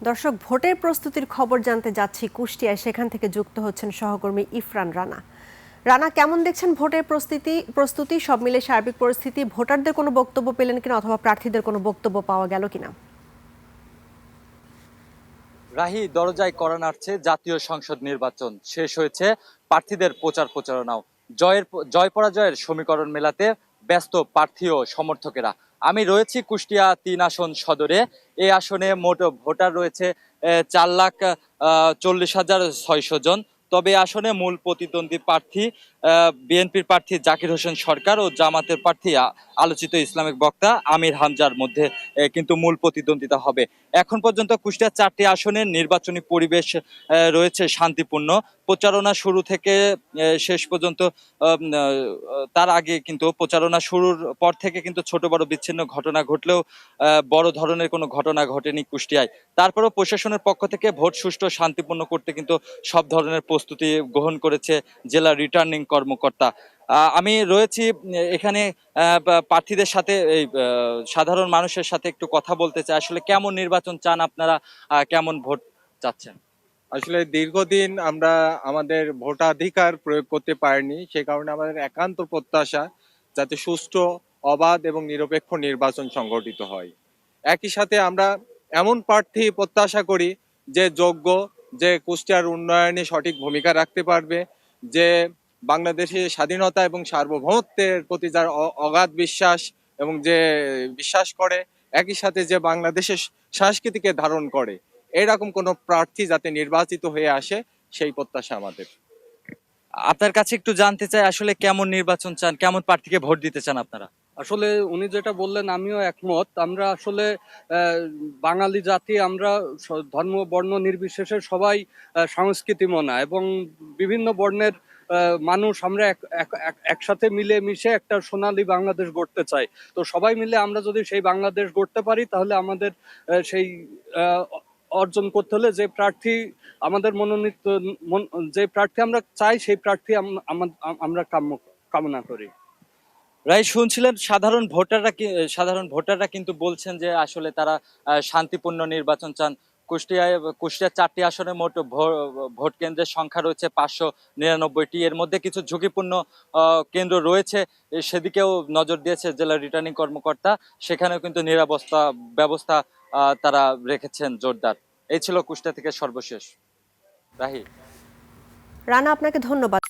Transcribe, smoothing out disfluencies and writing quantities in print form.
দর্শক, ভোটের প্রস্তুতির খবর জানতে যাচ্ছি কুষ্টিয়ায়। সেখান থেকে যুক্ত হচ্ছেন সহকর্মী ইফরান রানা। রানা, কেমন দেখছেন ভোটের প্রস্তুতি সব মিলে সার্বিক পরিস্থিতি? ভোটারদের কোনো বক্তব্য পেলেন কিনা, অথবা প্রার্থীদের কোনো বক্তব্য পাওয়া গেল কিনা? রাহি, দরজায় কড়া নাড়ছে জাতীয় সংসদ নির্বাচন। শেষ হয়েছে প্রার্থীদের প্রচারণাও। জয় পরাজয়ের সমীকরণ মেলাতে ব্যস্ত প্রার্থী ও সমর্থকেরা। আমি রয়েছি কুষ্টিয়া ৩ আসন সদরে। এই আসনে মোট ভোটার রয়েছে ৪,40,600 জন। তবে আসনে মূল প্রতিদ্বন্দ্বী প্রার্থী বিএনপির প্রার্থী জাকির হোসেন সরকার ও জামাতের প্রার্থী আলোচিত ইসলামিক বক্তা আমির হামজার মধ্যে কিন্তু মূল প্রতিদ্বন্দ্বিতা হবে। এখন পর্যন্ত কুষ্টিয়ার 4টি আসনের নির্বাচনী পরিবেশ রয়েছে শান্তিপূর্ণ। প্রচারণা শুরু থেকে শেষ পর্যন্ত তার আগে কিন্তু প্রচারণা শুরুর পর থেকে কিন্তু ছোট বড় বিচ্ছিন্ন ঘটনা ঘটলেও বড় ধরনের কোনো ঘটনা ঘটেনি কুষ্টিয়ায়। তারপরেও প্রশাসনের পক্ষ থেকে ভোট সুষ্ঠু শান্তিপূর্ণ করতে কিন্তু সব ধরনের প্রস্তুতি গ্রহণ করেছে জেলা রিটার্নিং কর্মকর্তা। আমি রয়েছি এখানে প্রার্থীদের সাথে, এই সাধারণ মানুষের সাথে একটু কথা বলতে চাই। আসলে কেমন নির্বাচন চান আপনারা, কেমন ভোট চাচ্ছেন? আসলে দীর্ঘদিন আমরা আমাদের ভোটাধিকার প্রয়োগ করতে পারিনি, সে কারণে আমাদের একান্ত প্রত্যাশা যাতে সুষ্ঠু, অবাধ এবং নিরপেক্ষ নির্বাচন সংগঠিত হয়। একই সাথে আমরা এমন প্রার্থী প্রত্যাশা করি যে যোগ্য, যে কুষ্টিয়ার উন্নয়নে সঠিক ভূমিকা রাখতে পারবে, যে বাংলাদেশের স্বাধীনতা এবং সার্বভৌমত্বের প্রতি যার অগাধ বিশ্বাস এবং যে বিশ্বাস করে, একই সাথে যে বাংলাদেশের সংস্কৃতিকে ধারণ করে, এরকম কোন প্রার্থী যাতে নির্বাচিত হয়ে আসে, সেই প্রত্যাশা আমাদের। আপনার কাছে একটু জানতে চাই, আসলে কেমন নির্বাচন চান, কেমন প্রার্থীকে ভোট দিতে চান আপনারা? আসলে উনি যেটা বললেন আমিও একমত। আমরা আসলে আহ, বাঙালি জাতি, আমরা ধর্ম বর্ণ নির্বিশেষে সবাই সংস্কৃতি মনা এবং বিভিন্ন বর্ণের মানুষ আমরা একসাথে মিলে মিশে একটা সোনালী বাংলাদেশ গড়তে চাই। তো সবাই মিলে আমরা যদি সেই বাংলাদেশ গড়তে পারি, তাহলে আমাদের সেই আহ, অর্জন করতে হলে যে প্রার্থী আমাদের মনোনীত, যে প্রার্থী আমরা চাই, সেই প্রার্থী আমরা কামনা করি। রাই, শুনছিলেন সাধারণ ভোটাররা কিন্তু বলছেন যে আসলে তারা শান্তিপূর্ণ নির্বাচন চান। কুষ্টিয়ার 4টি আসনে মোট ভোট কেন্দ্রের সংখ্যা রয়েছে 599টি। এর মধ্যে কিছু ঝুঁকিপূর্ণ কেন্দ্র রয়েছে, সেদিকেও নজর দিয়েছে জেলা রিটার্নিং কর্মকর্তা। সেখানেও কিন্তু নিরাপত্তা ব্যবস্থা তারা রেখেছেন জোরদার। এই ছিল কুষ্টিয়া থেকে সর্বশেষ। রাহি। রানা, আপনাকে ধন্যবাদ।